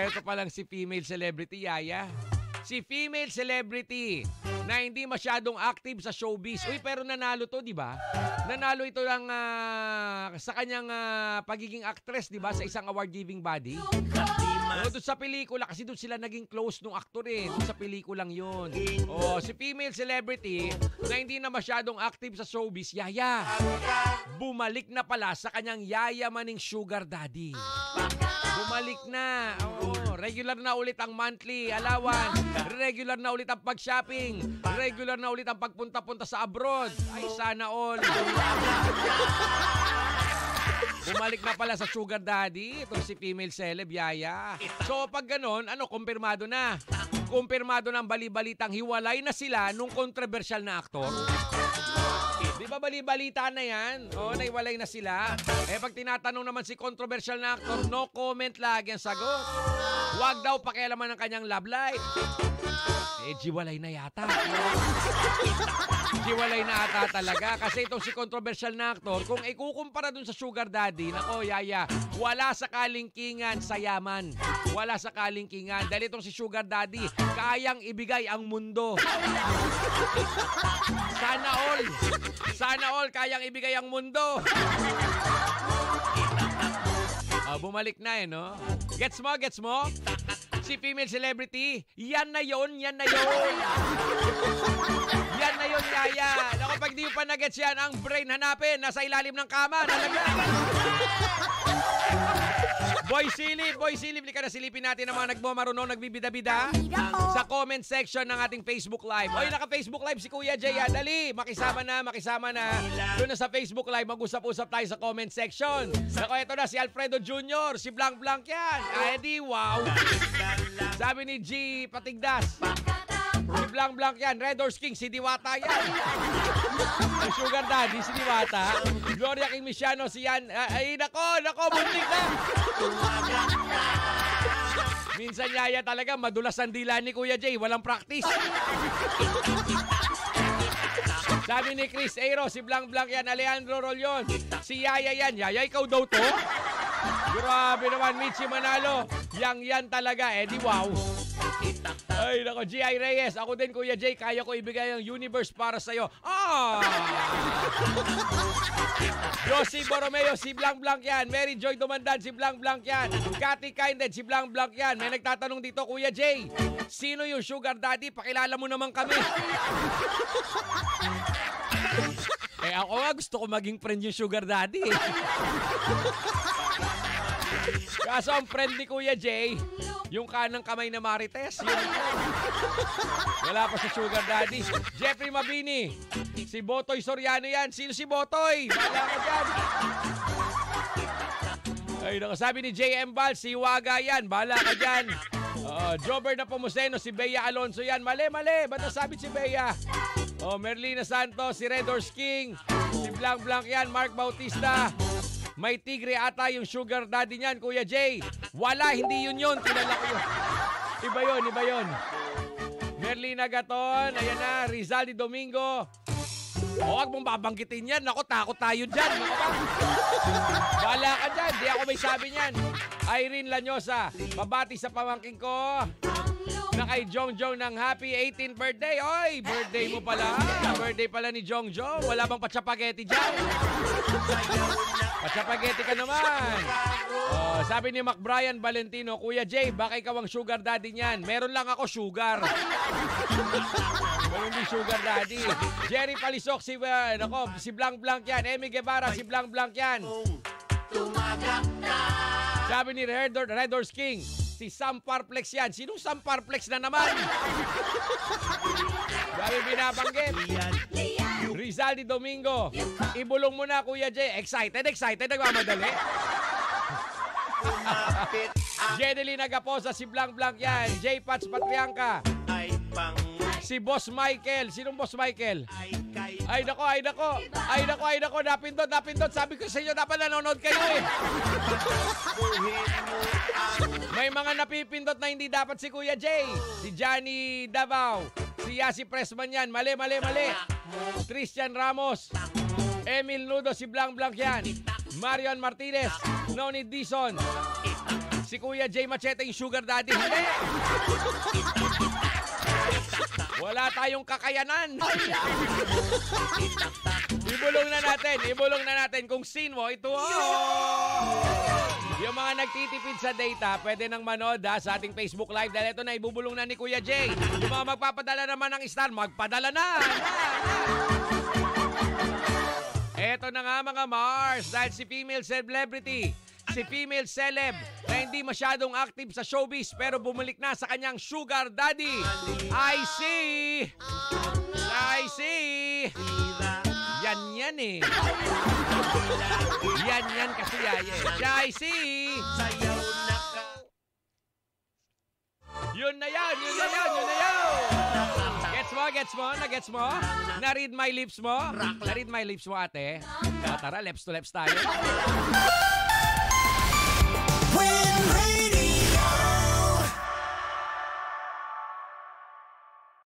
ito palang si female celebrity, Yaya. Si female celebrity na hindi masyadong active sa showbiz. Uy, pero nanalo to, di ba? Nanalo ito lang sa kanyang pagiging actress, di ba? Sa isang award-giving body. Doon sa pelikula, kasi doon sila naging close nung aktor eh. Doon sa pelikulang yun. Si female celebrity na hindi na masyadong active sa showbiz, Yaya. Bumalik na pala sa kanyang yayamaning sugar daddy. Bumalik na. Regular na ulit ang monthly allowance. Regular na ulit ang pag-shopping. Regular na ulit ang pagpunta-punta sa abroad. Ay, sana all. Bumalik na pala sa sugar daddy. Itong si female celeb, Yaya. So, pag ganon, kumpirmado na. Kumpirmado ng bali-balitang hiwalay na sila nung controversial na aktor. Di ba bali-balita na yan? Naiwalay na sila. Pag tinatanong naman si controversial na actor, no comment lagi ang sagot. Huwag daw pakialaman ng kanyang love life. Jiwalay na yata. Jiwalay na ata talaga. Kasi itong si controversial na actor, kung ikukumpara dun sa sugar daddy, nako, Yaya, wala sa kalingkingan sa yaman. Wala sa kalingkingan. Dahil itong si sugar daddy, kayang ibigay ang mundo. Sana all. Sana all kayang ibigay ang mundo. Bumalik na no? Gets mo? Gets mo? Si female celebrity, yan na yon, yan na yon. Yan na yon, Yaya. Naku, pag di pa na-gets yan, ang brain hanapin, nasa ilalim ng kama, nalagyan. Boy Silip, lika na silipin natin ang mga nagmamarunong, nagbibida-bida sa comment section ng ating Facebook Live. Oy, naka-Facebook Live si Kuya Jay. Dali, makisama na. Doon na sa Facebook Live, mag-usap-usap tayo sa comment section. Nako, ito na si Alfredo Jr., si Blank Blank yan. Ay, wow. Sabi ni G. Patigdas, si Blank Blank yan. Red Horse King, si Diwata yan. Si Sugar Daddy, si Diwata. Gloria King Misiano, si Yan. Ay, nako, buntik na. Minsan, Yaya, talaga madulas ang dila ni Kuya Jay. Walang practice. Sabi ni Chris Aero, si Blank Blank yan. Alejandro Rolyon, si Yaya yan. Yaya, ikaw daw to? Grabe naman, Michi Manalo. Yang talaga, di wow. Ay, nako, G.I. Reyes. Ako din, Kuya Jay. Kaya ko ibigay ang universe para sa'yo. Josie Borromeo, si Blank Blank yan. Mary Joy Dumandan, si Blank Blank yan. Cathy Kinded, si Blank Blank yan. May nagtatanong dito, Kuya Jay, sino yung sugar daddy? Pakilala mo naman kami. Ako nga, gusto ko maging friend yung sugar daddy. Kaso ang friend ni Kuya Jay, yung kanang kamay na Marites. Wala pa si sugar daddy. Jeffrey Mabini, si Botoy Soriano yan. Sino si Botoy? Wala ka dyan. Ay, sabi ni J.M. Bal, si Waga yan. Bala ka dyan. Jobber na Pomuseno, si Bea Alonso yan. Mali. Ba't nasabi si Bea? Merlina Santos, si Red Horse King, si Blank Blank yan. Mark Bautista. May tigre ata yung sugar daddy niyan, Kuya Jay. Wala, hindi yun. Kilala ko yun. Iba yun. Merlina Gaton, ayan na. Rizaldi Domingo. Huwag mong babanggitin yan. Naku, takot tayo dyan. Wala ka dyan. Di ako may sabi niyan. Irene Lanyosa, mabati sa pamangking ko na kay Jongjong ng happy 18th birthday. Oy, birthday mo pala. Birthday pala ni Jongjong. Wala bang patsapageti dyan? Patsapageti ka naman. Sabi ni Mac Brian Valentino, Kuya Jay, baka ikaw ang sugar daddy niyan. Meron lang ako sugar. Meron din sugar daddy. Jerry Palisok, si Blank Blank yan. Emmy Guevara, si Blank Blank yan. Sabi ni Red Horse King, si Sam Parplex yan. Sinong Sam Parplex na naman? Sabi binabanggit. Rizaldi Domingo, ibulong mo na, Kuya Jay. Excited, nagmamadali. Jedeline Agaposa, si Blank Blank yan. J. Pats Patriangka, si Boss Michael. Sinong Boss Michael? Ay nako. Napindot. Sabi ko sa inyo, dapat nanonood kayo eh. May mga napipindot na hindi dapat si Kuya Jay. Si Johnny Davao, si Yasi Pressman yan. Mali. Christian Ramos, Emil Nudo, si Blank Blank yan. Marion Martinez, Noni Dizon, Si Kuya Jay Machete yung sugar daddy. Hindi. Wala tayong kakayanan. Ibulong na natin kung sino ito. Yung mga nagtitipid sa data, pwede nang manood sa ating Facebook Live dahil ito na ibubulong na ni Kuya Jay. Yung mga magpapadala naman ng star, magpadala na. Eto na nga mga Mars, dahil si female celebrity, si female celeb na hindi masyadong active sa showbiz pero bumalik na sa kanyang sugar daddy. I see. Yan eh. Yan kasi yaya. I see. Yun na yan. Gets mo? Na-read my lips mo? Na-read my lips mo, ate? Tara, lips to lips tayo.